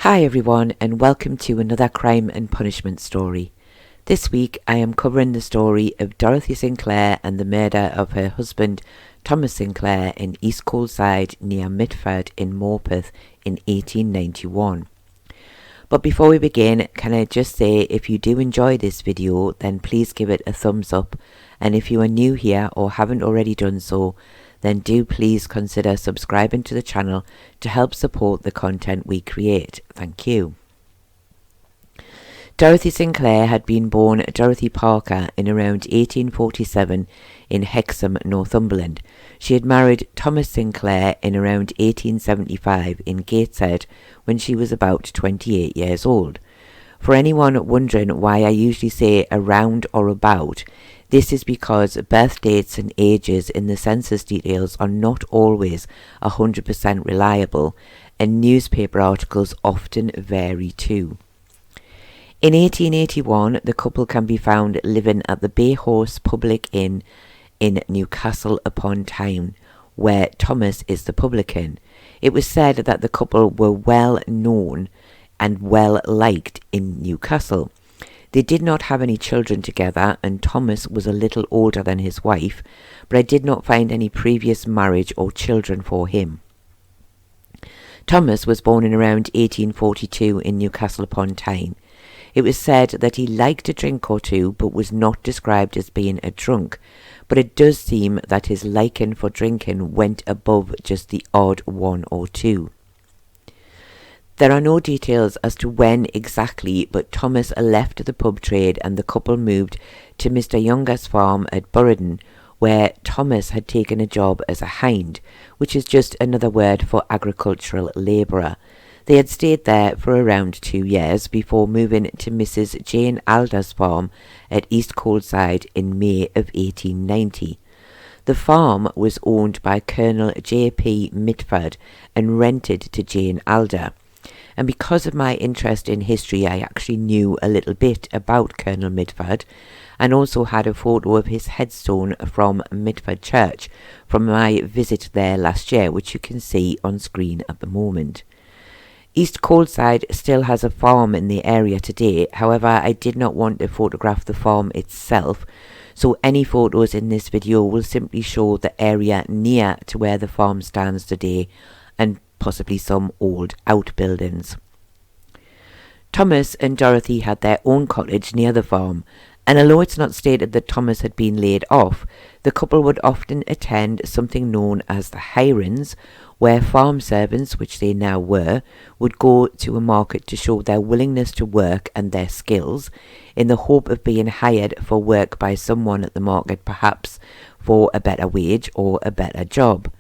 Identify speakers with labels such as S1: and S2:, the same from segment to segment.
S1: Hi everyone, and welcome to another crime and punishment story. This week I am covering the story of Dorothy Sinclair and the murder of her husband Thomas Sinclair in East Coleside near Mitford in Morpeth in 1891. But before we begin, can I just say, if you do enjoy this video, then please give it a thumbs up, and if you are new here or haven't already done so, then do please consider subscribing to the channel to help support the content we create. Thank you. Dorothy Sinclair had been born Dorothy Parker in around 1847 in Hexham, Northumberland. She had married Thomas Sinclair in around 1875 in Gateshead when she was about 28 years old. For anyone wondering why I usually say around or about, this is because birth dates and ages in the census details are not always 100% reliable, and newspaper articles often vary too. In 1881, the couple can be found living at the Bay Horse Public Inn in Newcastle upon Tyne, where Thomas is the publican. It was said that the couple were well known and well liked in Newcastle. They did not have any children together, and Thomas was a little older than his wife, but I did not find any previous marriage or children for him. Thomas was born in around 1842 in Newcastle upon Tyne. It was said that he liked a drink or two, but was not described as being a drunk, but it does seem that his liking for drinking went above just the odd one or two. There are no details as to when exactly, but Thomas left the pub trade and the couple moved to Mr. Younger's farm at Burradon, where Thomas had taken a job as a hind, which is just another word for agricultural labourer. They had stayed there for around 2 years before moving to Mrs. Jane Alder's farm at East Coleside in May of 1890. The farm was owned by Colonel J.P. Mitford and rented to Jane Alder. And because of my interest in history, I actually knew a little bit about Colonel Mitford, and also had a photo of his headstone from Mitford Church from my visit there last year, which you can see on screen at the moment. East Coleside still has a farm in the area today. However, I did not want to photograph the farm itself, so any photos in this video will simply show the area near to where the farm stands today, and possibly some old outbuildings. Thomas and Dorothy had their own cottage near the farm, and although it's not stated that Thomas had been laid off, the couple would often attend something known as the hirings, where farm servants, which they now were, would go to a market to show their willingness to work and their skills, in the hope of being hired for work by someone at the market, perhaps for a better wage or a better job.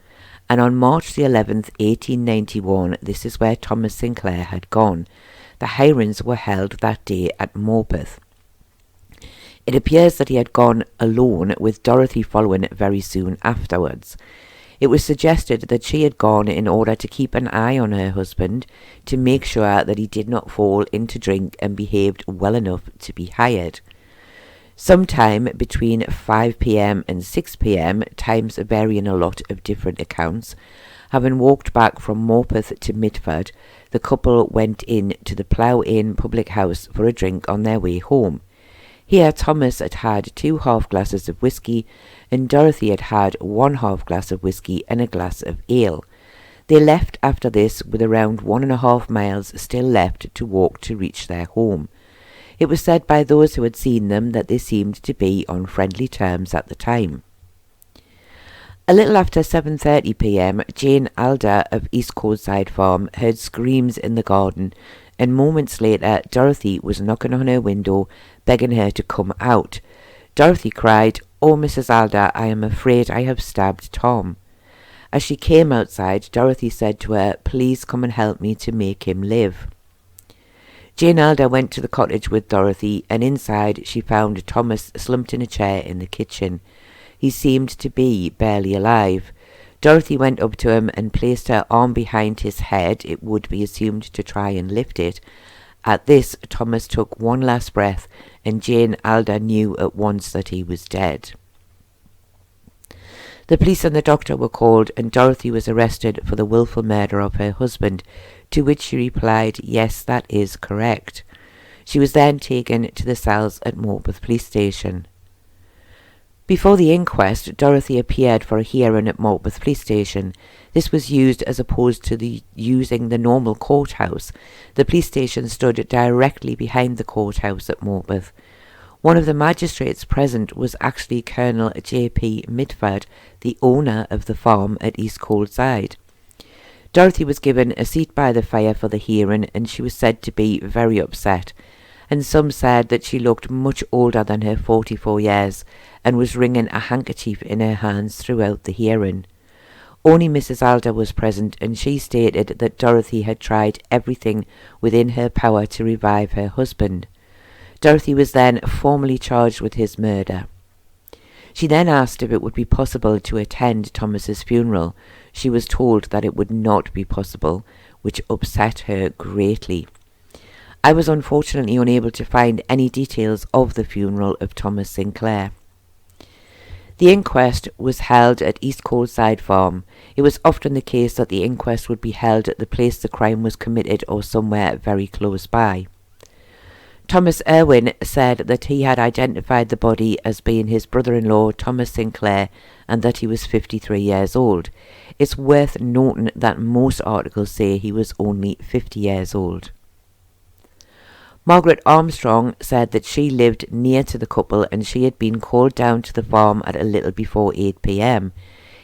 S1: And on March the 11th, 1891, this is where Thomas Sinclair had gone. The hirings were held that day at Morpeth. It appears that he had gone alone, with Dorothy following very soon afterwards. It was suggested that she had gone in order to keep an eye on her husband, to make sure that he did not fall into drink and behaved well enough to be hired. Sometime between 5 p.m. and 6 p.m, times varying a lot of different accounts, having walked back from Morpeth to Mitford, the couple went in to the Plough Inn public house for a drink on their way home. Here Thomas had had 2 half glasses of whisky, and Dorothy had had 1 half glass of whisky and a glass of ale. They left after this with around 1.5 miles still left to walk to reach their home. It was said by those who had seen them that they seemed to be on friendly terms at the time. A little after 7:30 p.m, Jane Alder of East Coleside Farm heard screams in the garden, and moments later Dorothy was knocking on her window, begging her to come out. Dorothy cried, "Oh, Mrs. Alder, I am afraid I have stabbed Tom." As she came outside, Dorothy said to her, "Please come and help me to make him live." Jane Alder went to the cottage with Dorothy, and inside she found Thomas slumped in a chair in the kitchen. He seemed to be barely alive. Dorothy went up to him and placed her arm behind his head, it would be assumed to try and lift it. At this, Thomas took one last breath, and Jane Alder knew at once that he was dead. The police and the doctor were called, and Dorothy was arrested for the willful murder of her husband, to which she replied, "Yes, that is correct." She was then taken to the cells at Morpeth Police Station. Before the inquest, Dorothy appeared for a hearing at Morpeth Police Station. This was used as opposed to using the normal courthouse. The police station stood directly behind the courthouse at Morpeth. One of the magistrates present was actually Colonel J.P. Mitford, the owner of the farm at East Coldside. Dorothy was given a seat by the fire for the hearing, and she was said to be very upset, and some said that she looked much older than her 44 years and was wringing a handkerchief in her hands throughout the hearing. Only Mrs. Alder was present, and she stated that Dorothy had tried everything within her power to revive her husband. Dorothy was then formally charged with his murder. She then asked if it would be possible to attend Thomas's funeral. She was told that it would not be possible, which upset her greatly. I was unfortunately unable to find any details of the funeral of Thomas Sinclair. The inquest was held at East Coldside Farm. It was often the case that the inquest would be held at the place the crime was committed or somewhere very close by. Thomas Irwin said that he had identified the body as being his brother-in-law Thomas Sinclair and that he was 53 years old. It's worth noting that most articles say he was only 50 years old. Margaret Armstrong said that she lived near to the couple and she had been called down to the farm at a little before 8 p.m.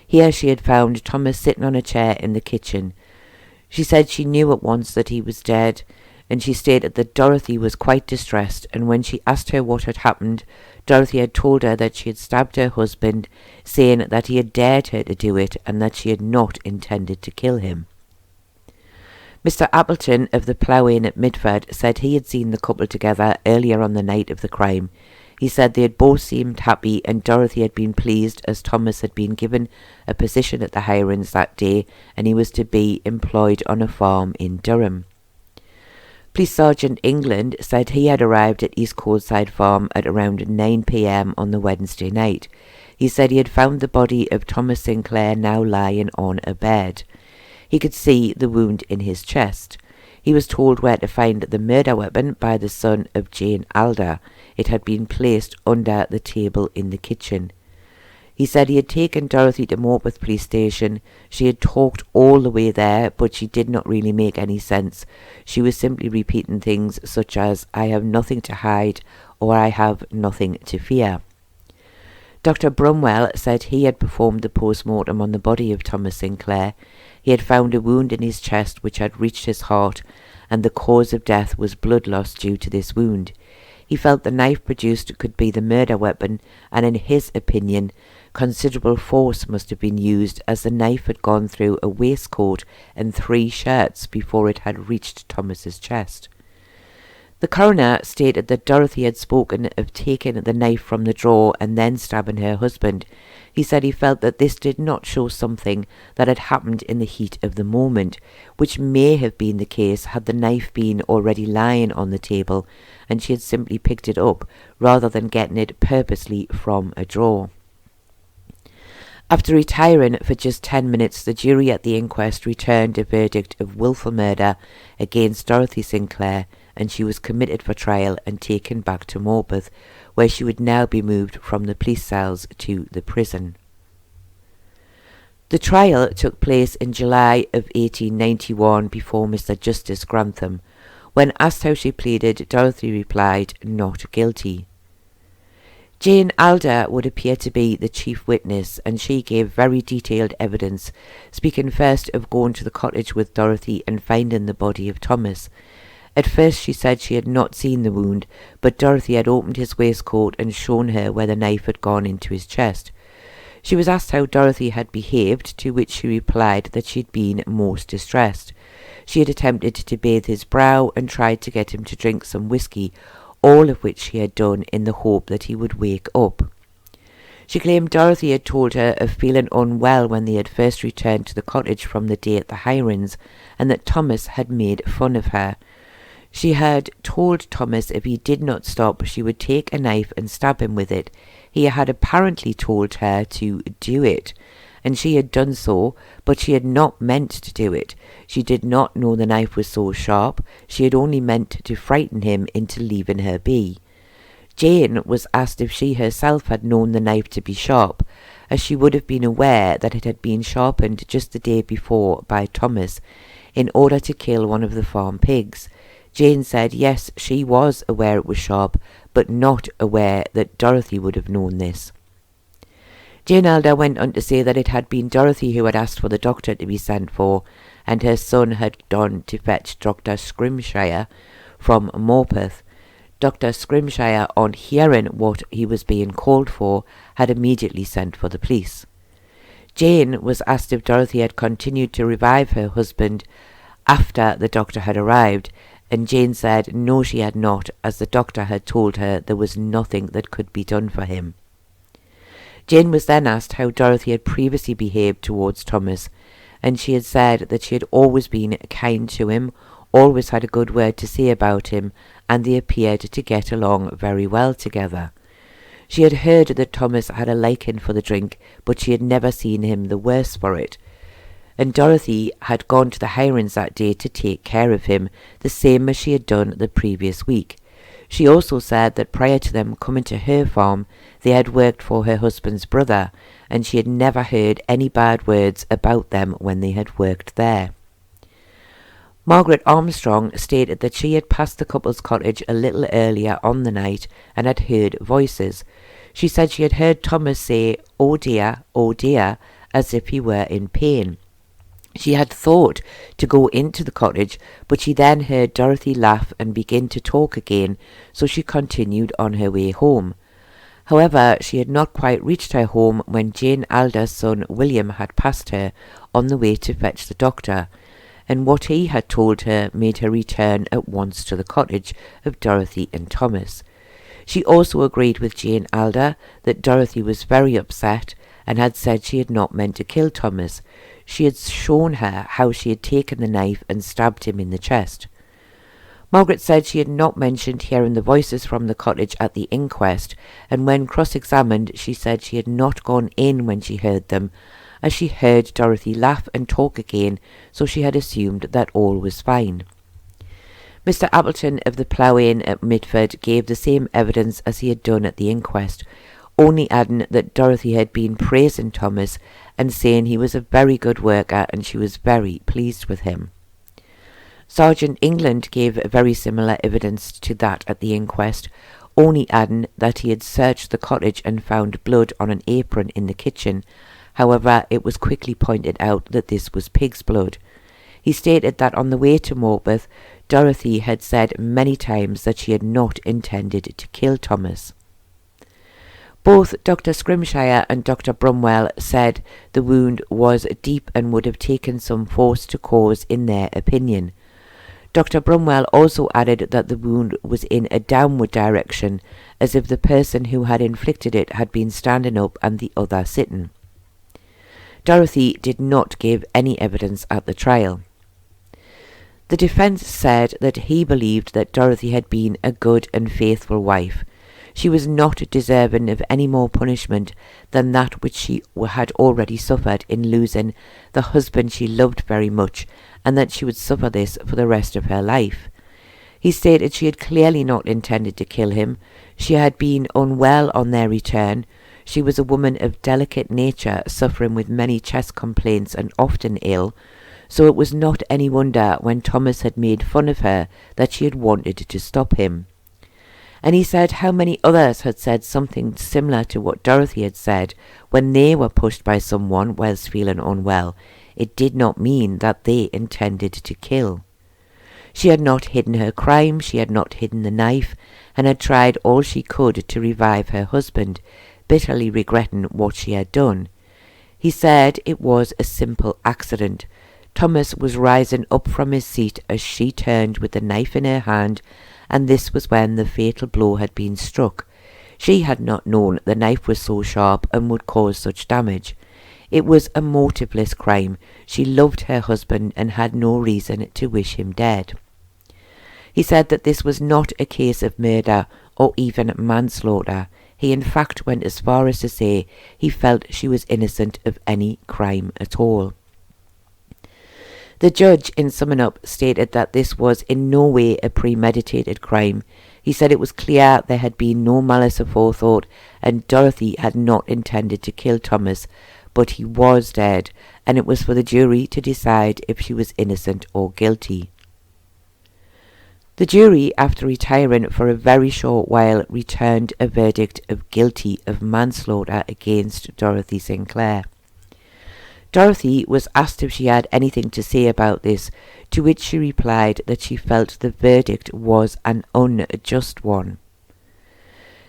S1: Here she had found Thomas sitting on a chair in the kitchen. She said she knew at once that he was dead, and she stated that Dorothy was quite distressed, and when she asked her what had happened, Dorothy had told her that she had stabbed her husband, saying that he had dared her to do it and that she had not intended to kill him. Mr. Appleton of the Plough Inn at Midford said he had seen the couple together earlier on the night of the crime. He said they had both seemed happy and Dorothy had been pleased as Thomas had been given a position at the Hirons that day and he was to be employed on a farm in Durham. Police Sergeant England said he had arrived at East Coldside Farm at around 9 p.m. on the Wednesday night. He said he had found the body of Thomas Sinclair now lying on a bed. He could see the wound in his chest. He was told where to find the murder weapon by the son of Jane Alder. It had been placed under the table in the kitchen. He said he had taken Dorothy to Morpeth Police Station. She had talked all the way there, but she did not really make any sense. She was simply repeating things such as, "I have nothing to hide," or "I have nothing to fear." Dr. Brumwell said he had performed the post-mortem on the body of Thomas Sinclair. He had found a wound in his chest which had reached his heart, and the cause of death was blood loss due to this wound. He felt the knife produced could be the murder weapon, and in his opinion, considerable force must have been used as the knife had gone through a waistcoat and 3 shirts before it had reached Thomas's chest. The coroner stated that Dorothy had spoken of taking the knife from the drawer and then stabbing her husband. He said he felt that this did not show something that had happened in the heat of the moment, which may have been the case had the knife been already lying on the table and she had simply picked it up rather than getting it purposely from a drawer. After retiring for just 10 minutes, the jury at the inquest returned a verdict of willful murder against Dorothy Sinclair, and she was committed for trial and taken back to Morpeth, where she would now be moved from the police cells to the prison. The trial took place in July of 1891 before Mr. Justice Grantham. When asked how she pleaded, Dorothy replied, "Not guilty." Jane Alder would appear to be the chief witness, and she gave very detailed evidence, speaking first of going to the cottage with Dorothy and finding the body of Thomas. At first she said she had not seen the wound, but Dorothy had opened his waistcoat and shown her where the knife had gone into his chest. She was asked how Dorothy had behaved, to which she replied that she had been most distressed. She had attempted to bathe his brow and tried to get him to drink some whiskey, all of which she had done in the hope that he would wake up. She claimed Dorothy had told her of feeling unwell when they had first returned to the cottage from the day at the Hirons, and that Thomas had made fun of her. She had told Thomas if he did not stop, she would take a knife and stab him with it. He had apparently told her to do it, and she had done so, but she had not meant to do it. She did not know the knife was so sharp. She had only meant to frighten him into leaving her be. Jane was asked if she herself had known the knife to be sharp, as she would have been aware that it had been sharpened just the day before by Thomas in order to kill one of the farm pigs. Jane said yes, she was aware it was sharp, but not aware that Dorothy would have known this. Jane Elder went on to say that it had been Dorothy who had asked for the doctor to be sent for, and her son had gone to fetch Dr. Scrimshire from Morpeth. Dr. Scrimshire, on hearing what he was being called for, had immediately sent for the police. Jane was asked if Dorothy had continued to revive her husband after the doctor had arrived, and Jane said no, she had not, as the doctor had told her there was nothing that could be done for him. Jane was then asked how Dorothy had previously behaved towards Thomas, and she had said that she had always been kind to him, always had a good word to say about him, and they appeared to get along very well together. She had heard that Thomas had a liking for the drink, but she had never seen him the worse for it. And Dorothy had gone to the hirings that day to take care of him, the same as she had done the previous week. She also said that prior to them coming to her farm, they had worked for her husband's brother, and she had never heard any bad words about them when they had worked there. Margaret Armstrong stated that she had passed the couple's cottage a little earlier on the night and had heard voices. She said she had heard Thomas say, oh dear," as if he were in pain. She had thought to go into the cottage, but she then heard Dorothy laugh and begin to talk again, so she continued on her way home. However, she had not quite reached her home when Jane Alder's son William had passed her on the way to fetch the doctor, and what he had told her made her return at once to the cottage of Dorothy and Thomas. She also agreed with Jane Alder that Dorothy was very upset and had said she had not meant to kill Thomas. She had shown her how she had taken the knife and stabbed him in the chest. Margaret said she had not mentioned hearing the voices from the cottage at the inquest, and when cross-examined she said she had not gone in when she heard them, as she heard Dorothy laugh and talk again, so she had assumed that all was fine. Mr. Appleton of the Plough Inn at Mitford gave the same evidence as he had done at the inquest, only adding that Dorothy had been praising Thomas and saying he was a very good worker and she was very pleased with him. Sergeant England gave very similar evidence to that at the inquest, only adding that he had searched the cottage and found blood on an apron in the kitchen. However, it was quickly pointed out that this was pig's blood. He stated that on the way to Morpeth, Dorothy had said many times that she had not intended to kill Thomas. Both Dr. Scrimshire and Dr. Brumwell said the wound was deep and would have taken some force to cause in their opinion. Dr. Brumwell also added that the wound was in a downward direction, as if the person who had inflicted it had been standing up and the other sitting. Dorothy did not give any evidence at the trial. The defence said that he believed that Dorothy had been a good and faithful wife. She was not deserving of any more punishment than that which she had already suffered in losing the husband she loved very much, and that she would suffer this for the rest of her life. He stated she had clearly not intended to kill him. She had been unwell on their return. She was a woman of delicate nature, suffering with many chest complaints and often ill, so it was not any wonder when Thomas had made fun of her that she had wanted to stop him. And he said how many others had said something similar to what Dorothy had said when they were pushed by someone whilst feeling unwell. It did not mean that they intended to kill. She had not hidden her crime, she had not hidden the knife, and had tried all she could to revive her husband, bitterly regretting what she had done. He said it was a simple accident. Thomas was rising up from his seat as she turned with the knife in her hand, and this was when the fatal blow had been struck. She had not known the knife was so sharp and would cause such damage. It was a motiveless crime. She loved her husband and had no reason to wish him dead. He said that this was not a case of murder or even manslaughter. He in fact went as far as to say he felt she was innocent of any crime at all. The judge, in summing up, stated that this was in no way a premeditated crime. He said it was clear there had been no malice aforethought and Dorothy had not intended to kill Thomas, but he was dead, and it was for the jury to decide if she was innocent or guilty. The jury, after retiring for a very short while, returned a verdict of guilty of manslaughter against Dorothy Sinclair. Dorothy was asked if she had anything to say about this, to which she replied that she felt the verdict was an unjust one.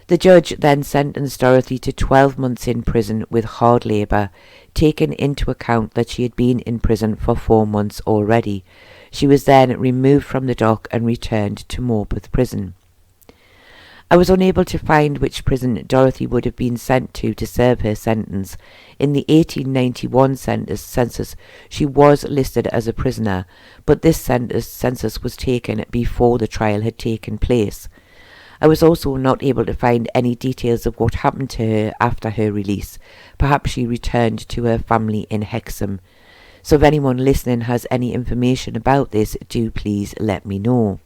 S1: The judge then sentenced Dorothy to 12 months in prison with hard labour, taking into account that she had been in prison for 4 months already. She was then removed from the dock and returned to Morpeth Prison. I was unable to find which prison Dorothy would have been sent to serve her sentence. In the 1891 census, she was listed as a prisoner, but this census was taken before the trial had taken place. I was also not able to find any details of what happened to her after her release. Perhaps she returned to her family in Hexham. So if anyone listening has any information about this, do please let me know.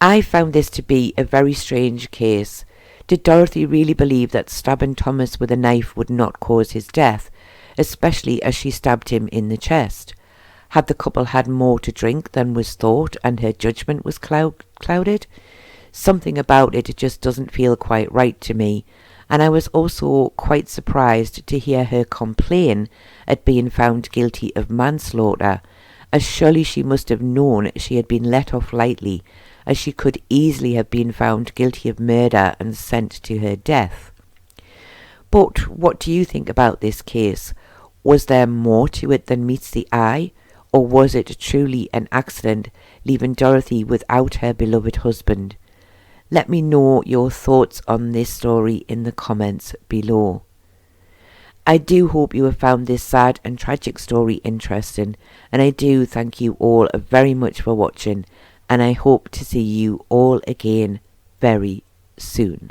S1: I found this to be a very strange case. Did Dorothy really believe that stabbing Thomas with a knife would not cause his death, especially as she stabbed him in the chest? Had the couple had more to drink than was thought and her judgment was clouded? Something about it just doesn't feel quite right to me, and I was also quite surprised to hear her complain at being found guilty of manslaughter, as surely she must have known she had been let off lightly, as she could easily have been found guilty of murder and sent to her death. But what do you think about this case? Was there more to it than meets the eye, or was it truly an accident, leaving Dorothy without her beloved husband? Let me know your thoughts on this story in the comments below. I do hope you have found this sad and tragic story interesting, and I do thank you all very much for watching, and I hope to see you all again very soon.